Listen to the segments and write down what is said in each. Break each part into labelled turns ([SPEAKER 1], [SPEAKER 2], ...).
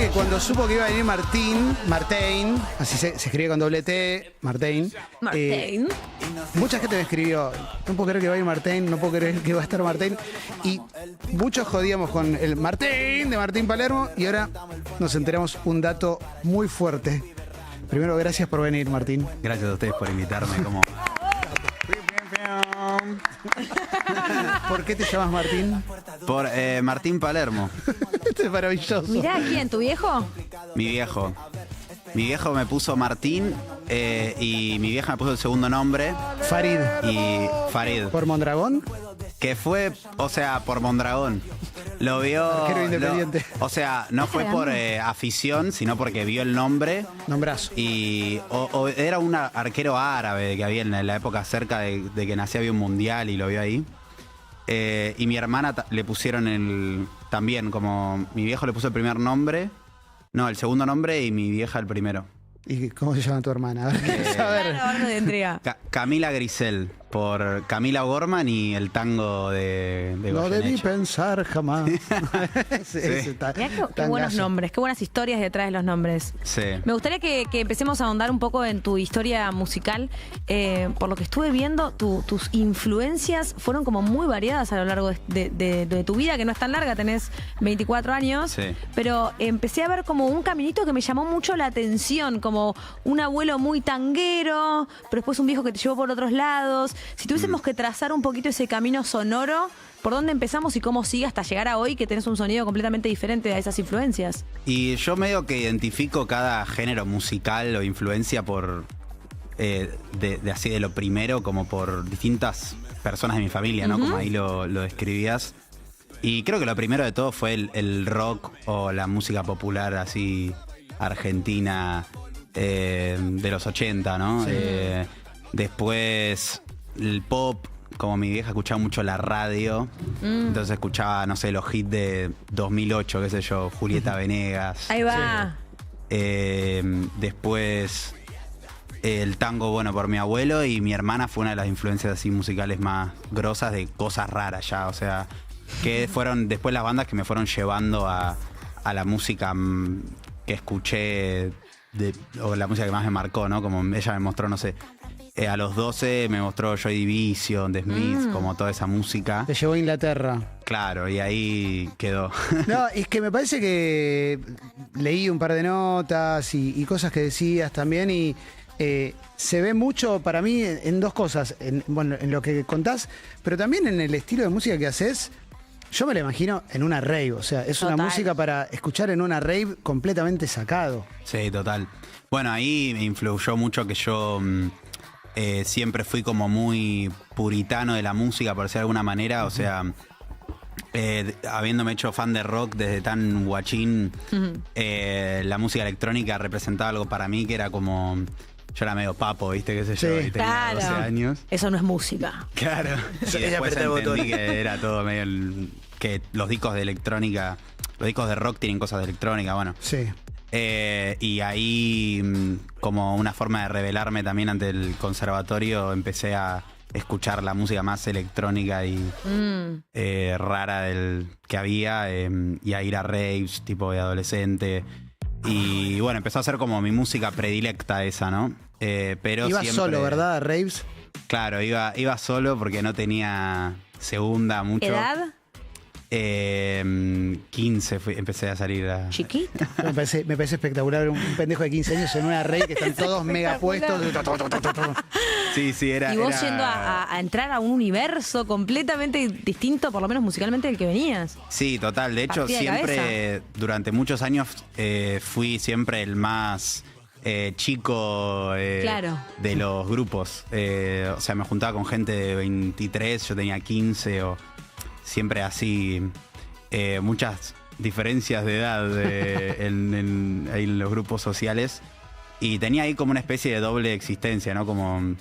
[SPEAKER 1] que cuando supo que iba a venir Martín, así se escribe con doble T, Martín. Mucha gente me escribió, no puedo creer que va a ir Martín, no puedo creer que va a estar Martín. Y muchos jodíamos con el Martín de Martín Palermo y ahora nos enteramos un dato muy fuerte. Primero, gracias por venir, Martín.
[SPEAKER 2] Gracias a ustedes por invitarme.
[SPEAKER 1] ¿Por qué te llamas Martín?
[SPEAKER 2] Por Martín Palermo.
[SPEAKER 1] Esto es maravilloso.
[SPEAKER 3] Mirá, ¿quién? ¿Tu viejo?
[SPEAKER 2] Mi viejo. Mi viejo me puso Martín y mi vieja me puso el segundo nombre.
[SPEAKER 1] Farid.
[SPEAKER 2] Y Farid.
[SPEAKER 1] ¿Por Mondragón?
[SPEAKER 2] Que fue, o sea, por Mondragón. Lo vio.
[SPEAKER 1] Arquero Independiente.
[SPEAKER 2] O sea, no fue por afición, sino porque vio el nombre.
[SPEAKER 1] Nombrazo.
[SPEAKER 2] Y era un arquero árabe que había en la época cerca de que nacía, había un mundial y lo vio ahí. Y mi hermana le pusieron también, como mi viejo le puso el primer nombre. No, el segundo nombre y mi vieja el primero.
[SPEAKER 1] ¿Y cómo se llama tu hermana? A ver, ¿qué saber?
[SPEAKER 3] Claro, de entrega.
[SPEAKER 2] Camila Grisel, por Camila Gorman y el tango de
[SPEAKER 1] No debí
[SPEAKER 2] Goyeneche.
[SPEAKER 1] pensar jamás. Sí.
[SPEAKER 3] Mirá qué buenos nombres, qué buenas historias detrás de los nombres.
[SPEAKER 2] Sí.
[SPEAKER 3] Me gustaría que empecemos a ahondar un poco en tu historia musical. Por lo que estuve viendo, tus influencias fueron como muy variadas a lo largo de tu vida, que no es tan larga, tenés 24 años.
[SPEAKER 2] Sí.
[SPEAKER 3] Pero empecé a ver como un caminito que me llamó mucho la atención, como un abuelo muy tanguero, pero después un viejo que te llevó por otros lados. Si tuviésemos que trazar un poquito ese camino sonoro, ¿por dónde empezamos y cómo sigue hasta llegar a hoy que tenés un sonido completamente diferente a esas influencias?
[SPEAKER 2] Y yo medio que identifico cada género musical o influencia por así de lo primero, como por distintas personas de mi familia, ¿no? Como ahí lo describías. Y creo que lo primero de todo fue el rock o la música popular así argentina de los 80, ¿no?
[SPEAKER 1] Sí.
[SPEAKER 2] Después el pop, como mi vieja escuchaba mucho la radio, entonces escuchaba, no sé, los hits de 2008, qué sé yo, Julieta Venegas.
[SPEAKER 3] Ahí va.
[SPEAKER 2] Después el tango, bueno, por mi abuelo, y mi hermana fue una de las influencias así musicales más grosas de cosas raras ya, o sea, que fueron después las bandas que me fueron llevando a la música que escuché, o la música que más me marcó, ¿no? Como ella me mostró, no sé, a los 12 me mostró Joy Division, The Smiths, como toda esa música.
[SPEAKER 1] Te llevó a Inglaterra.
[SPEAKER 2] Claro, y ahí quedó.
[SPEAKER 1] No, es que me parece que leí un par de notas y cosas que decías también y se ve mucho para mí en dos cosas, en lo que contás, pero también en el estilo de música que haces. Yo me lo imagino en una rave, o sea, es
[SPEAKER 3] Total.
[SPEAKER 1] una música para escuchar en una rave completamente sacado.
[SPEAKER 2] Sí, total. Bueno, ahí me influyó mucho que yo siempre fui como muy puritano de la música, por decirlo de alguna manera, o sea, habiéndome hecho fan de rock desde tan guachín, la música electrónica representaba algo para mí que era como... Yo era medio papo, ¿viste? ¿Qué sé yo?
[SPEAKER 1] Sí.
[SPEAKER 2] Y tenía 12 años.
[SPEAKER 3] Eso no es música.
[SPEAKER 2] Claro. Y
[SPEAKER 4] Ella
[SPEAKER 2] después
[SPEAKER 4] apretó el botón.
[SPEAKER 2] entendí que era todo medio... que los discos de electrónica, los discos de rock tienen cosas de electrónica, bueno.
[SPEAKER 1] Sí.
[SPEAKER 2] Y ahí, como una forma de rebelarme también ante el conservatorio, empecé a escuchar la música más electrónica y rara que había, y a ir a raves, tipo de adolescente. Y bueno, empezó a ser como mi música predilecta esa, ¿no? Pero
[SPEAKER 1] Ibas
[SPEAKER 2] siempre,
[SPEAKER 1] solo, ¿verdad? A raves.
[SPEAKER 2] Claro, iba solo porque no tenía segunda mucho.
[SPEAKER 3] ¿Edad?
[SPEAKER 2] 15 empecé a salir a...
[SPEAKER 3] ¿Chiquito?
[SPEAKER 1] Me parece espectacular ver un pendejo de 15 años en una rave que están todos mega puestos.
[SPEAKER 2] Sí, era...
[SPEAKER 3] Y vos
[SPEAKER 2] era-
[SPEAKER 3] yendo a entrar a un universo completamente distinto, por lo menos musicalmente, del que venías.
[SPEAKER 2] Sí, total. De hecho,
[SPEAKER 3] Partida de
[SPEAKER 2] siempre, durante muchos años, fui siempre el más chico
[SPEAKER 3] Claro.
[SPEAKER 2] de los grupos. O sea, me juntaba con gente de 23, yo tenía 15, o siempre así, muchas diferencias de edad en los grupos sociales. Y tenía ahí como una especie de doble existencia, ¿no? Como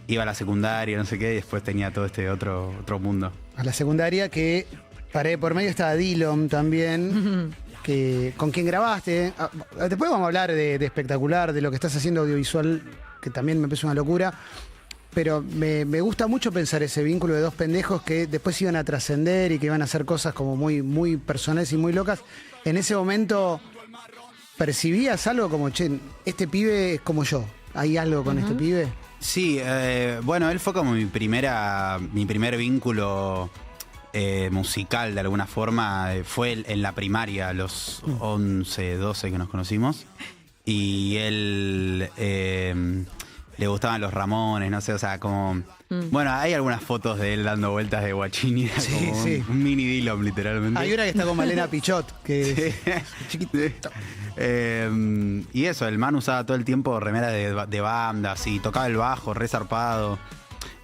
[SPEAKER 2] iba a la secundaria, no sé qué, y después tenía todo este otro mundo.
[SPEAKER 1] A la secundaria que paré por medio estaba Dillom también, con quien grabaste. Después vamos a hablar de espectacular, de lo que estás haciendo audiovisual, que también me parece una locura. Pero me gusta mucho pensar ese vínculo de dos pendejos que después iban a trascender y que iban a hacer cosas como muy, muy personales y muy locas. En ese momento, percibías algo como, che, este pibe es como yo? ¿Hay algo con este pibe?
[SPEAKER 2] Sí, bueno, él fue como mi primer vínculo musical de alguna forma. Fue en la primaria, a los 11, 12 que nos conocimos. Y él le gustaban los Ramones, no sé, o sea, como... Bueno, hay algunas fotos de él dando vueltas de guachini,
[SPEAKER 1] Sí,
[SPEAKER 2] como
[SPEAKER 1] sí.
[SPEAKER 2] un mini Dillon, literalmente.
[SPEAKER 1] Hay una que está con Malena Pichot, que es chiquitito.
[SPEAKER 2] Y eso, el man usaba todo el tiempo remeras de bandas y tocaba el bajo, re zarpado.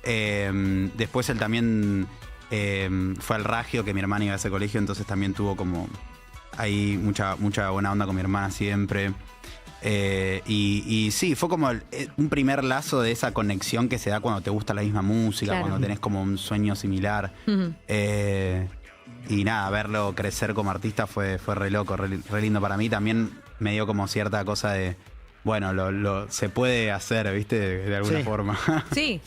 [SPEAKER 2] Después él también fue al Ragio, que mi hermana iba a ese colegio, entonces también tuvo como ahí mucha buena onda con mi hermana siempre. Y sí, fue como un primer lazo de esa conexión que se da cuando te gusta la misma música,
[SPEAKER 3] Claro.
[SPEAKER 2] cuando tenés como un sueño similar. Y nada, verlo crecer como artista fue re loco, re lindo para mí. También me dio como cierta cosa de, bueno, se puede hacer, ¿viste? De alguna
[SPEAKER 1] Sí.
[SPEAKER 2] forma.
[SPEAKER 3] Sí.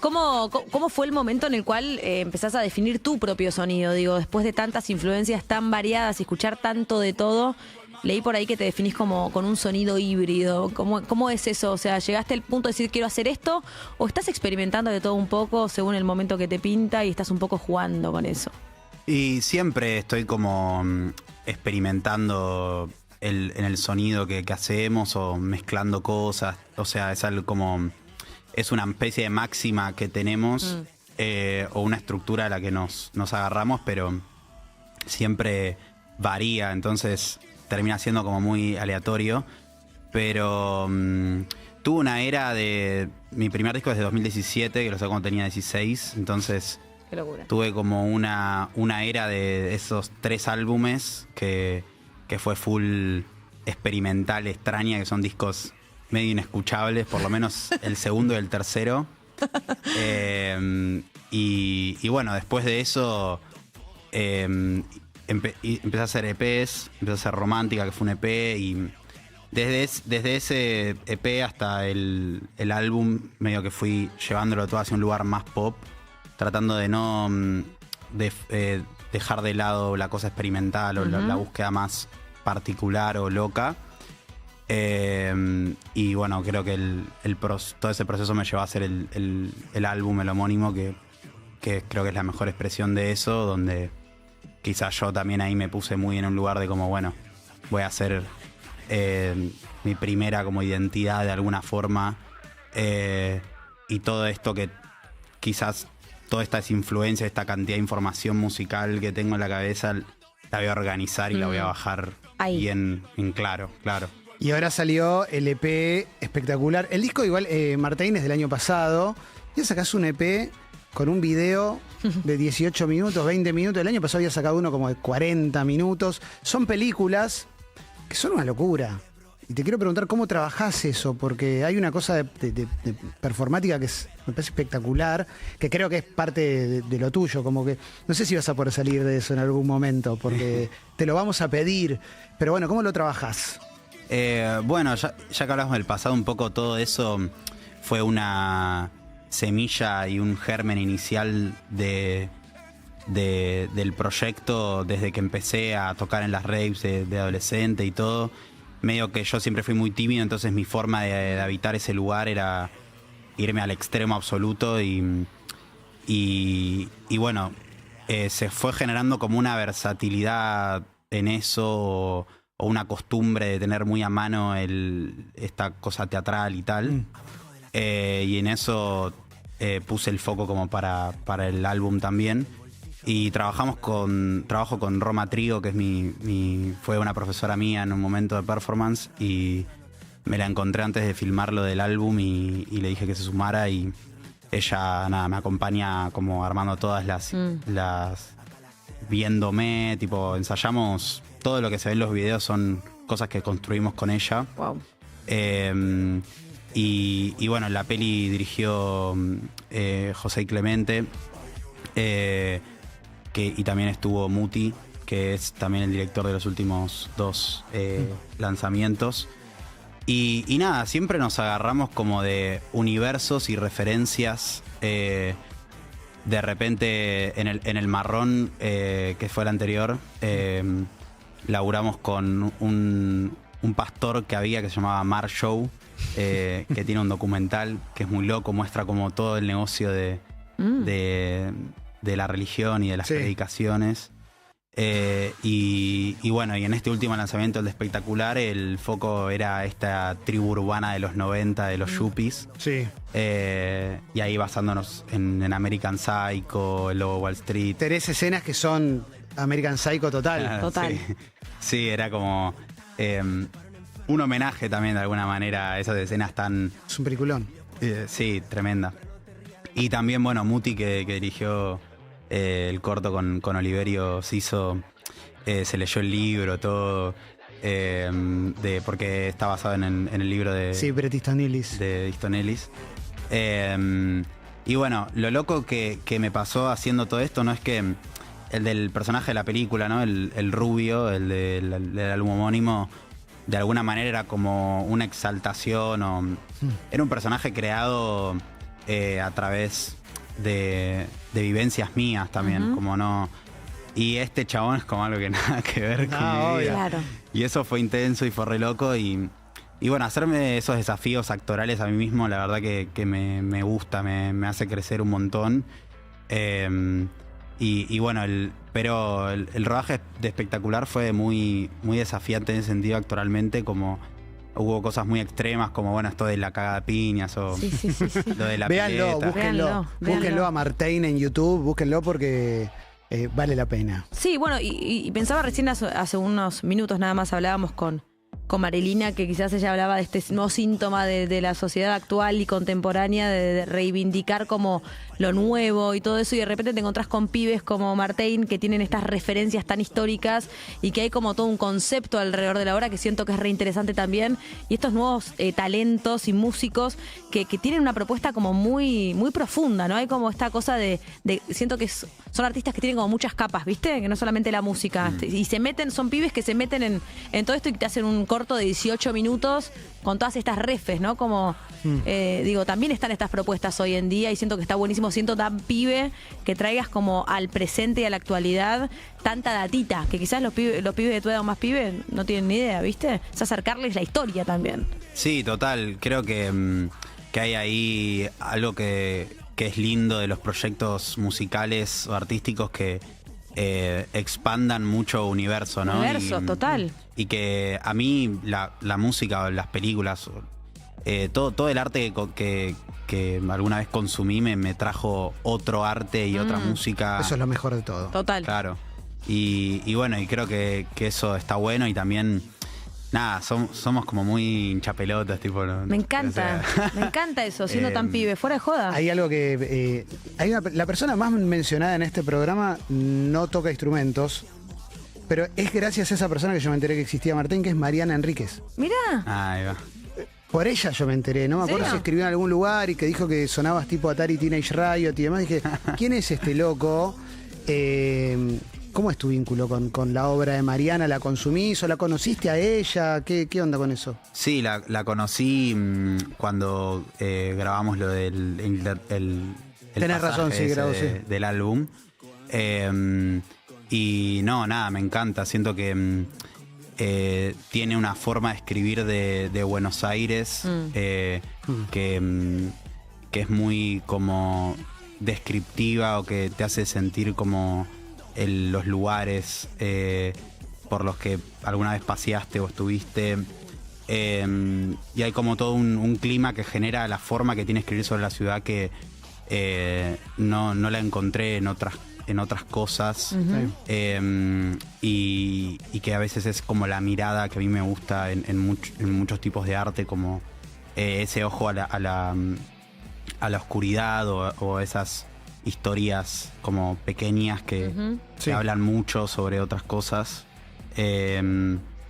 [SPEAKER 3] ¿Cómo fue el momento en el cual empezás a definir tu propio sonido? Digo, después de tantas influencias tan variadas y escuchar tanto de todo, leí por ahí que te definís como con un sonido híbrido. ¿Cómo es eso? O sea, ¿llegaste al punto de decir quiero hacer esto? ¿O estás experimentando de todo un poco según el momento que te pinta y estás un poco jugando con eso?
[SPEAKER 2] Y siempre estoy como experimentando en el sonido que hacemos o mezclando cosas. O sea, es algo como... Es una especie de máxima que tenemos o una estructura a la que nos agarramos, pero siempre varía, entonces termina siendo como muy aleatorio. Pero tuve una era de... Mi primer disco es de 2017, que lo saqué cuando tenía 16, entonces...
[SPEAKER 3] Qué locura.
[SPEAKER 2] Tuve como una era de esos 3 álbumes que fue full experimental, extraña, que son discos medio inescuchables, por lo menos el segundo y el tercero. Y bueno, después de eso empecé a hacer EPs, empecé a hacer Romántica, que fue un EP, y desde ese EP hasta el álbum medio que fui llevándolo todo hacia un lugar más pop, tratando de no dejar de lado la cosa experimental o la búsqueda más particular o loca. Y bueno, creo que todo ese proceso me llevó a hacer el álbum, el homónimo, que creo que es la mejor expresión de eso, donde quizás yo también ahí me puse muy en un lugar de como, bueno, voy a hacer mi primera como identidad de alguna forma, y todo esto que quizás toda esta influencia, esta cantidad de información musical que tengo en la cabeza, la voy a organizar y la voy a bajar
[SPEAKER 3] Ahí.
[SPEAKER 2] bien en claro.
[SPEAKER 1] Y ahora salió el EP espectacular. El disco igual, Martín, es del año pasado. Ya sacás un EP con un video de 18 minutos, 20 minutos. El año pasado había sacado uno como de 40 minutos. Son películas que son una locura. Y te quiero preguntar cómo trabajás eso, porque hay una cosa de performática que me parece espectacular, que creo que es parte de lo tuyo, como que no sé si vas a poder salir de eso en algún momento, porque te lo vamos a pedir, pero bueno, ¿cómo lo trabajás?
[SPEAKER 2] Bueno, ya que hablamos del pasado, un poco todo eso fue una semilla y un germen inicial del proyecto desde que empecé a tocar en las raves de adolescente y todo. Medio que yo siempre fui muy tímido, entonces mi forma de habitar ese lugar era irme al extremo absoluto y bueno, se fue generando como una versatilidad en eso o una costumbre de tener muy a mano esta cosa teatral y tal. Y en eso puse el foco como para el álbum también. Y trabajo con Roma Trigo, que es fue una profesora mía en un momento de performance, y me la encontré antes de filmarlo del álbum y le dije que se sumara, y ella nada me acompaña como armando todas las viéndome, tipo ensayamos todo lo que se ve en los videos, son cosas que construimos con ella.
[SPEAKER 3] Wow.
[SPEAKER 2] Y bueno, la peli dirigió José Clemente, y también estuvo Muti, que es también el director de los últimos 2 lanzamientos. Y nada, siempre nos agarramos como de universos y referencias. De repente en el Marrón, que fue el anterior, laburamos con un pastor que había que se llamaba Mar Show, que tiene un documental que es muy loco, muestra como todo el negocio de la religión y de las predicaciones. Y bueno, y en este último lanzamiento, el de Espectacular, el foco era esta tribu urbana de los 90, de los yuppies.
[SPEAKER 1] Sí.
[SPEAKER 2] Y ahí basándonos en American Psycho, el Lobo de Wall Street.
[SPEAKER 1] Tenés escenas que son American Psycho total.
[SPEAKER 3] Total.
[SPEAKER 2] Sí, sí, era como un homenaje también de alguna manera a esas escenas tan...
[SPEAKER 1] Es un peliculón.
[SPEAKER 2] Sí, tremenda. Y también, bueno, Muti, que dirigió el corto con Oliverio Siso, se leyó el libro, todo, porque está basado en el libro de...
[SPEAKER 1] Sí, Bret Easton Ellis.
[SPEAKER 2] De Easton Ellis. Y bueno, lo loco que me pasó haciendo todo esto, no es que el del personaje de la película, ¿no? El rubio, el del álbum homónimo, de alguna manera era como una exaltación, era un personaje creado a través de vivencias mías también, como no... Y este chabón es como algo que nada que ver con mi vida.
[SPEAKER 3] Claro.
[SPEAKER 2] Y eso fue intenso y fue re loco y bueno, hacerme esos desafíos actorales a mí mismo, la verdad que me gusta, me hace crecer un montón. Y bueno, pero el rodaje de Espectacular fue muy, muy desafiante en ese sentido actoralmente, como hubo cosas muy extremas, como bueno, esto de la cagada de piñas o
[SPEAKER 3] Sí.
[SPEAKER 2] lo de la
[SPEAKER 1] Véanlo,
[SPEAKER 2] pileta.
[SPEAKER 1] búsquenlo a Martín en YouTube, búsquenlo porque vale la pena.
[SPEAKER 3] Sí, bueno, y pensaba recién hace unos minutos nada más hablábamos con Marilina, que quizás ella hablaba de este nuevo síntoma de la sociedad actual y contemporánea, de reivindicar como lo nuevo y todo eso, y de repente te encontrás con pibes como Martín que tienen estas referencias tan históricas y que hay como todo un concepto alrededor de la obra que siento que es re interesante también, y estos nuevos talentos y músicos que tienen una propuesta como muy, muy profunda, ¿no? Hay como esta cosa de siento que son artistas que tienen como muchas capas, ¿viste? Que no solamente la música, y son pibes que se meten en todo esto y te hacen un corto de 18 minutos con todas estas refes, ¿no? Como, digo, también están estas propuestas hoy en día y siento que está buenísimo, siento tan pibe que traigas como al presente y a la actualidad tanta datita, que quizás los pibes de tu edad o más pibes no tienen ni idea, ¿viste? Es acercarles la historia también.
[SPEAKER 2] Sí, total, creo que hay ahí algo que es lindo de los proyectos musicales o artísticos que expandan mucho universo, ¿no?
[SPEAKER 3] Total.
[SPEAKER 2] Y que a mí la música o las películas, todo el arte que alguna vez consumí me trajo otro arte y otra música.
[SPEAKER 1] Eso es lo mejor de todo.
[SPEAKER 3] Total.
[SPEAKER 2] Claro. Y bueno, y creo que eso está bueno y también... Nada, somos como muy hinchapelotas, tipo...
[SPEAKER 3] Me encanta, me encanta eso, siendo tan pibe, fuera de joda.
[SPEAKER 1] Hay algo que... la persona más mencionada en este programa no toca instrumentos, pero es gracias a esa persona que yo me enteré que existía Martín, que es Mariana Enríquez.
[SPEAKER 3] Mirá.
[SPEAKER 2] Ahí va.
[SPEAKER 1] Por ella yo me enteré, no me acuerdo si escribió en algún lugar y que dijo que sonabas tipo Atari Teenage Riot y demás. Dije, ¿quién es este loco? ¿Cómo es tu vínculo con la obra de Mariana? ¿La consumís o la conociste a ella? ¿Qué onda con eso?
[SPEAKER 2] Sí, la conocí cuando grabamos lo del el
[SPEAKER 1] Tenés razón, sí, grabó, sí.
[SPEAKER 2] Del álbum. Y no, nada, me encanta. Siento que tiene una forma de escribir de Buenos Aires que es muy como descriptiva o que te hace sentir como... los lugares por los que alguna vez paseaste o estuviste. Y hay como todo un clima que genera la forma que tiene escribir sobre la ciudad que no la encontré en otras cosas. Y que a veces es como la mirada que a mí me gusta en muchos tipos de arte, como ese ojo a la oscuridad o esas historias como pequeñas que hablan mucho sobre otras cosas,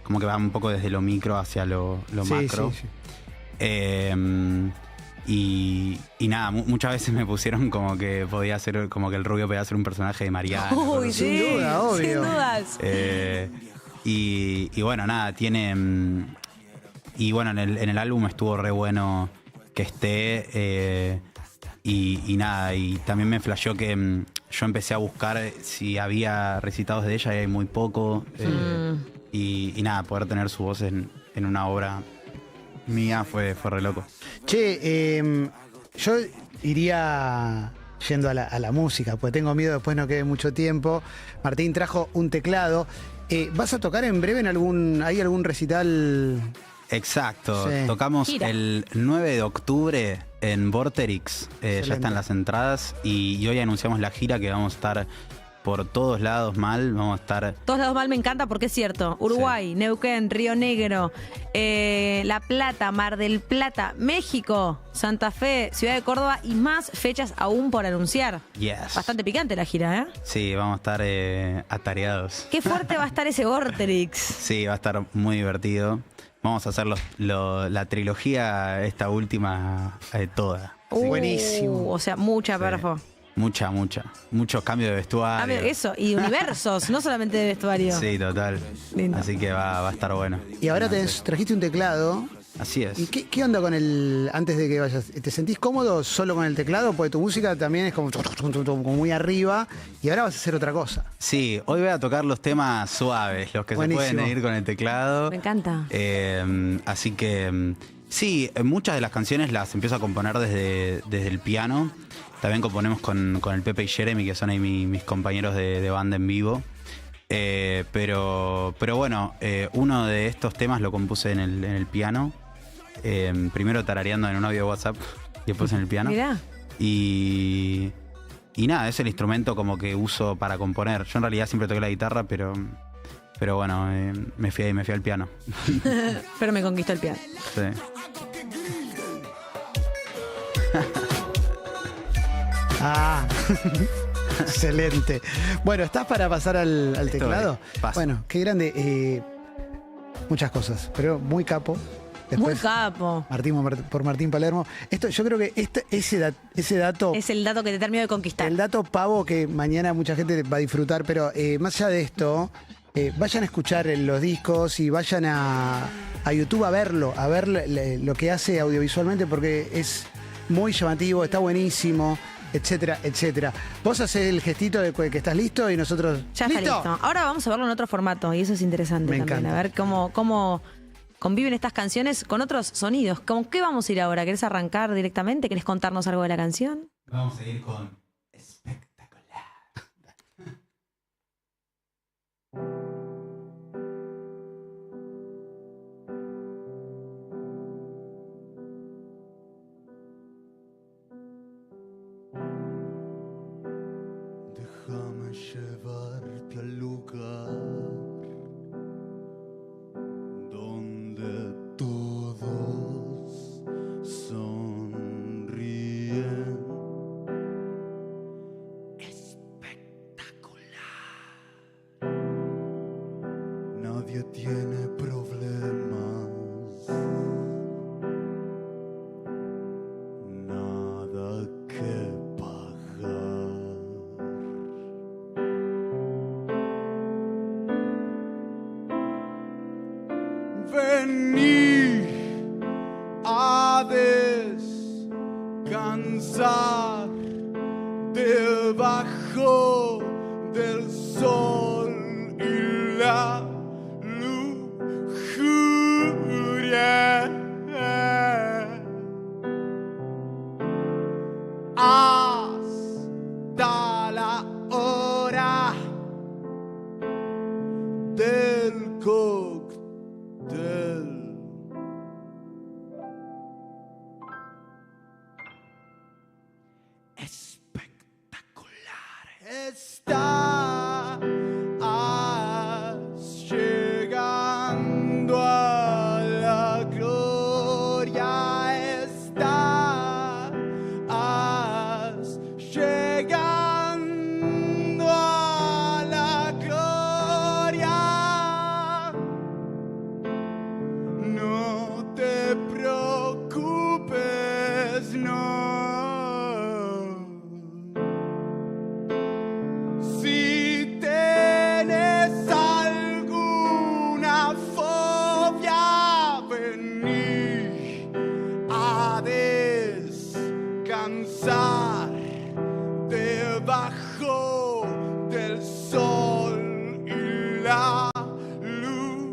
[SPEAKER 2] como que va un poco desde lo micro hacia lo macro. Y nada, muchas veces me pusieron como que podía ser, como que el rubio podía ser un personaje de Mariana.
[SPEAKER 3] Uy,
[SPEAKER 1] sin duda, obvio.
[SPEAKER 3] Sin dudas.
[SPEAKER 2] Y bueno, nada, tiene... y bueno, en el álbum estuvo re bueno que esté... Y nada, y también me flasheó que yo empecé a buscar si había recitados de ella y hay muy poco. y nada, poder tener su voz en una obra mía fue re loco.
[SPEAKER 1] Che, yo iría yendo a la música, porque tengo miedo después no quede mucho tiempo. Martín trajo un teclado. ¿Vas a tocar en breve hay algún recital?
[SPEAKER 2] Exacto,
[SPEAKER 3] Sí.
[SPEAKER 2] tocamos
[SPEAKER 3] Gira.
[SPEAKER 2] el 9 de octubre en Vorterix, ya están las entradas y hoy anunciamos la gira que vamos a estar por todos lados mal, vamos a estar...
[SPEAKER 3] Todos lados mal me encanta porque es cierto. Uruguay, Neuquén, Río Negro, La Plata, Mar del Plata, México, Santa Fe, Ciudad de Córdoba y más fechas aún por anunciar.
[SPEAKER 2] Yes.
[SPEAKER 3] Bastante picante la gira, ¿eh?
[SPEAKER 2] Sí, vamos a estar atareados.
[SPEAKER 3] Qué fuerte va a estar ese Vorterix.
[SPEAKER 2] Sí, va a estar muy divertido. Vamos a hacer la trilogía, esta última, toda.
[SPEAKER 1] Buenísimo.
[SPEAKER 3] O sea, mucha
[SPEAKER 2] Sí.
[SPEAKER 3] perfo.
[SPEAKER 2] Muchos cambios de vestuario.
[SPEAKER 3] Eso, y universos, no solamente de vestuario.
[SPEAKER 2] Sí, total.
[SPEAKER 3] Lindo.
[SPEAKER 2] Así que va a estar bueno.
[SPEAKER 1] Y ahora trajiste un teclado.
[SPEAKER 2] Así es.
[SPEAKER 1] ¿Y qué onda con antes de que vayas? ¿Te sentís cómodo solo con el teclado? Porque tu música también es como muy arriba y ahora vas a hacer otra cosa.
[SPEAKER 2] Sí, hoy voy a tocar los temas suaves, los que
[SPEAKER 1] Buenísimo.
[SPEAKER 2] se pueden ir con el teclado.
[SPEAKER 3] Me encanta.
[SPEAKER 2] Así que sí, muchas de las canciones las empiezo a componer desde el piano. También componemos con el Pepe y Jeremy, que son ahí mis compañeros de banda en vivo. Pero bueno, uno de estos temas lo compuse en el piano. Primero tarareando en un audio de WhatsApp y después en el piano.
[SPEAKER 3] Mirá.
[SPEAKER 2] Y nada, es el instrumento como que uso para componer. Yo en realidad siempre toqué la guitarra, pero bueno, me fui al piano.
[SPEAKER 3] Pero me conquistó el piano.
[SPEAKER 2] Sí.
[SPEAKER 1] Ah, excelente. Bueno, ¿estás para pasar al teclado?
[SPEAKER 2] paso.
[SPEAKER 1] Bueno, qué grande. Muchas cosas, pero muy capo.
[SPEAKER 3] Muy capo.
[SPEAKER 1] Por Martín Palermo. Yo creo que ese dato...
[SPEAKER 3] Es el dato que te termino de conquistar.
[SPEAKER 1] El dato pavo que mañana mucha gente va a disfrutar, pero más allá de esto, vayan a escuchar los discos y vayan a YouTube a verlo, a ver lo que hace audiovisualmente, porque es muy llamativo, está buenísimo, etcétera, etcétera. Vos hacés el gestito de que estás listo y nosotros...
[SPEAKER 3] Ya está listo. Ahora vamos a verlo en otro formato y eso es interesante
[SPEAKER 1] Me
[SPEAKER 3] también.
[SPEAKER 1] encanta.
[SPEAKER 3] A ver cómo conviven estas canciones con otros sonidos. ¿Con qué vamos a ir ahora? ¿Querés arrancar directamente? ¿Querés contarnos algo de la canción?
[SPEAKER 2] Vamos a ir con espectacular.
[SPEAKER 4] Déjame llevarte al lugar donde todos sonríen. Espectacular. Nadie tiene problemas. Nada que pagar. Vení a descansar debajo del sol y la lujuria. Hasta la hora del cóctel. Espectacular. Estás llegando a la gloria. Estás llegando a la gloria. No te preocupes, no. Si tienes alguna fobia, vení a descansar debajo del sol y la luz.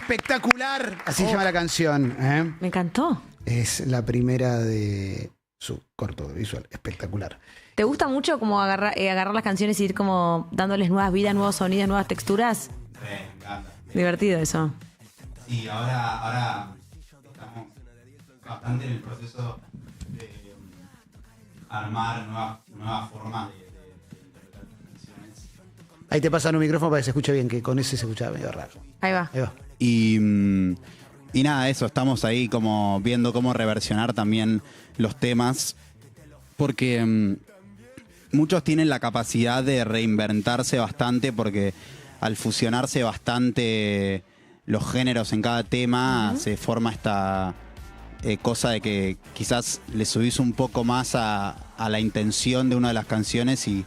[SPEAKER 1] espectacular. Así se llama la canción. ¿Eh?
[SPEAKER 3] Me encantó.
[SPEAKER 1] Es la primera de su corto visual. Espectacular.
[SPEAKER 3] ¿Te gusta mucho como agarrar las canciones y ir como dándoles nuevas vidas, nuevos sonidos, nuevas texturas?
[SPEAKER 2] Me encanta.
[SPEAKER 3] Divertido eso.
[SPEAKER 2] Sí, ahora estamos bastante en el proceso de armar nuevas formas de interpretar canciones.
[SPEAKER 1] Ahí te pasan un micrófono para que se escuche bien, que con ese se escucha medio raro.
[SPEAKER 3] Ahí va.
[SPEAKER 1] Ahí va.
[SPEAKER 2] Y nada, eso, estamos ahí como viendo cómo reversionar también los temas, porque muchos tienen la capacidad de reinventarse bastante, porque al fusionarse bastante los géneros en cada tema, se forma esta cosa de que quizás le subís un poco más a la intención de una de las canciones y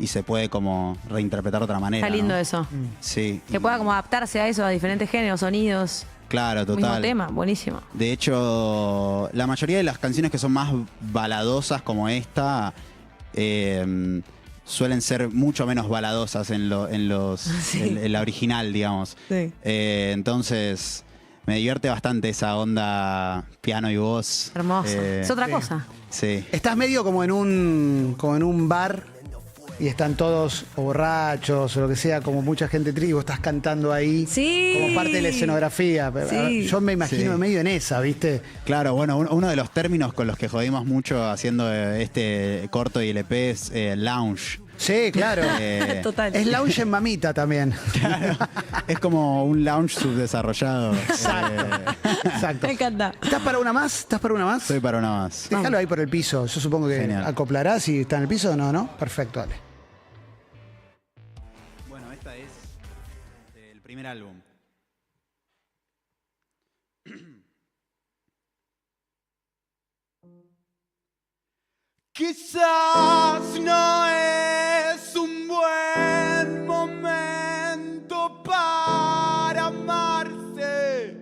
[SPEAKER 2] se puede como reinterpretar de otra manera.
[SPEAKER 3] Está lindo
[SPEAKER 2] ¿no?
[SPEAKER 3] eso.
[SPEAKER 2] Sí.
[SPEAKER 3] Que pueda como adaptarse a eso, a diferentes géneros, sonidos.
[SPEAKER 2] Claro,
[SPEAKER 3] Mismo
[SPEAKER 2] total.
[SPEAKER 3] tema, buenísimo.
[SPEAKER 2] De hecho, la mayoría de las canciones que son más baladosas como esta suelen ser mucho menos baladosas en la original, digamos.
[SPEAKER 3] Sí.
[SPEAKER 2] Entonces, me divierte bastante esa onda piano y voz.
[SPEAKER 3] Hermoso. Es otra
[SPEAKER 1] sí.
[SPEAKER 3] cosa.
[SPEAKER 2] Sí.
[SPEAKER 1] Estás medio como en un bar y están todos o borrachos o lo que sea, como mucha gente triste, y vos estás cantando ahí
[SPEAKER 3] Sí.
[SPEAKER 1] como parte de la escenografía. Pero,
[SPEAKER 3] Sí.
[SPEAKER 1] a ver, yo me imagino
[SPEAKER 2] Sí.
[SPEAKER 1] medio en esa, ¿viste?
[SPEAKER 2] Claro, bueno, uno de los términos con los que jodimos mucho haciendo este corto y LP es lounge.
[SPEAKER 1] Sí, claro.
[SPEAKER 3] Total.
[SPEAKER 1] Es lounge en mamita también.
[SPEAKER 2] Claro, es como un lounge subdesarrollado.
[SPEAKER 1] Exacto.
[SPEAKER 3] Me encanta.
[SPEAKER 1] ¿Estás para una más? ¿Estás para una más?
[SPEAKER 2] Soy para una más.
[SPEAKER 1] Déjalo ahí por el piso. Yo supongo que
[SPEAKER 2] Genial.
[SPEAKER 1] acoplarás si está en el piso. No. Perfecto, dale.
[SPEAKER 2] Bueno, esta es del primer álbum.
[SPEAKER 4] Quizás no es un buen momento para amarse.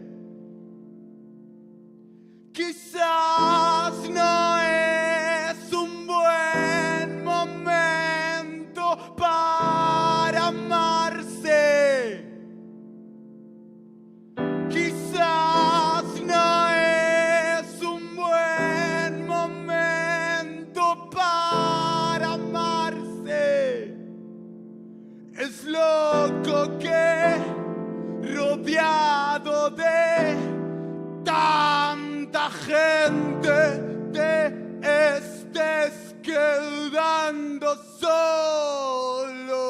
[SPEAKER 4] Quizás no es un buen momento para amarse. Quizás no es un buen momento para amarse. Es loco que rodeado de tanta gente te estés quedando solo.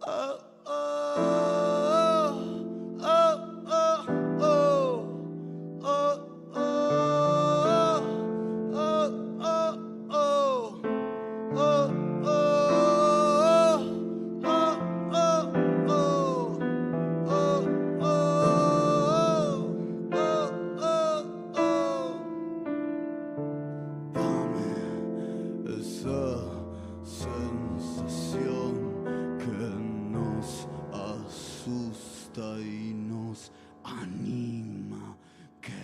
[SPEAKER 4] Oh, oh, oh, oh, oh, oh, Dame esa sensación que nos asusta y nos anima, que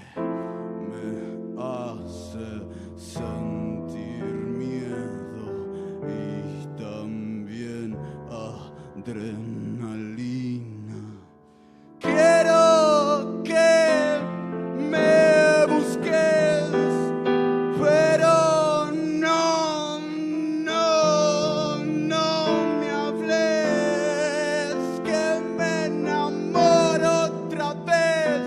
[SPEAKER 4] me hace sentir miedo y también adrenalina. Quiero que me busques, pero no me hables, que me enamoro otra vez,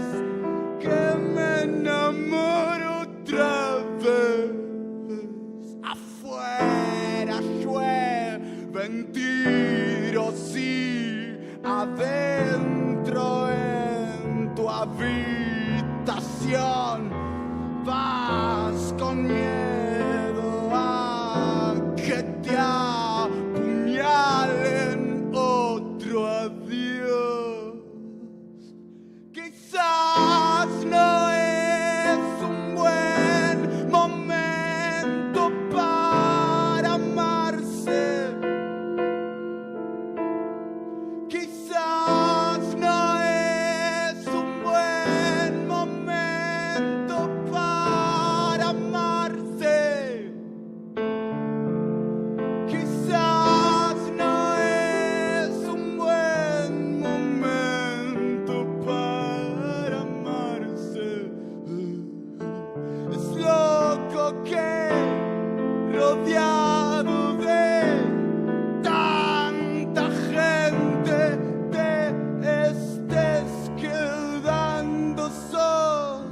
[SPEAKER 4] que me enamoro otra vez. Afuera llueven tiros y adentro en tu habitación vas con miedo a que te apuñalen otro adiós. Quizás no es un quiero que rodeado de tanta gente te estés quedando solo.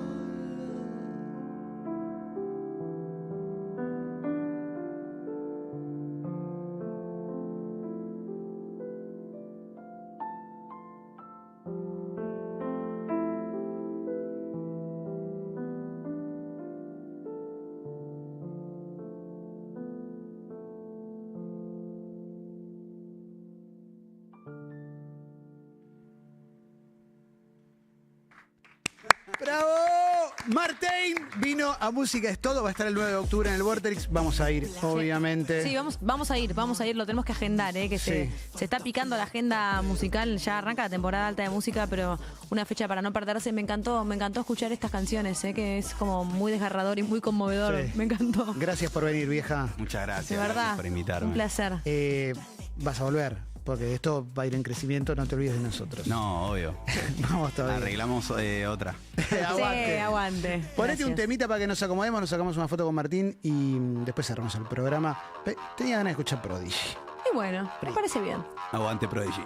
[SPEAKER 1] ¡Bravo! Martín vino a Música es Todo, va a estar el 9 de octubre en el Vorterix. Vamos a ir, obviamente.
[SPEAKER 3] Sí, vamos a ir, lo tenemos que agendar, que
[SPEAKER 1] Sí.
[SPEAKER 3] se está picando la agenda musical, ya arranca la temporada alta de música, pero una fecha para no perderse. Me encantó escuchar estas canciones, que es como muy desgarrador y muy conmovedor.
[SPEAKER 1] Sí.
[SPEAKER 3] Me encantó.
[SPEAKER 1] Gracias por venir, vieja.
[SPEAKER 2] Muchas gracias.
[SPEAKER 3] De verdad,
[SPEAKER 2] Gracias por invitarme.
[SPEAKER 3] un placer.
[SPEAKER 1] Vas a volver, porque esto va a ir en crecimiento, no te olvides de nosotros.
[SPEAKER 2] No, obvio.
[SPEAKER 1] Vamos todavía.
[SPEAKER 2] Arreglamos otra.
[SPEAKER 1] Aguante.
[SPEAKER 3] Sí, aguante.
[SPEAKER 1] Ponete un
[SPEAKER 3] Gracias.
[SPEAKER 1] temita para que nos acomodemos, nos sacamos una foto con Martín y después cerramos el programa. Tenía ganas de escuchar Prodigy.
[SPEAKER 3] Y bueno, me parece bien.
[SPEAKER 2] Aguante Prodigy.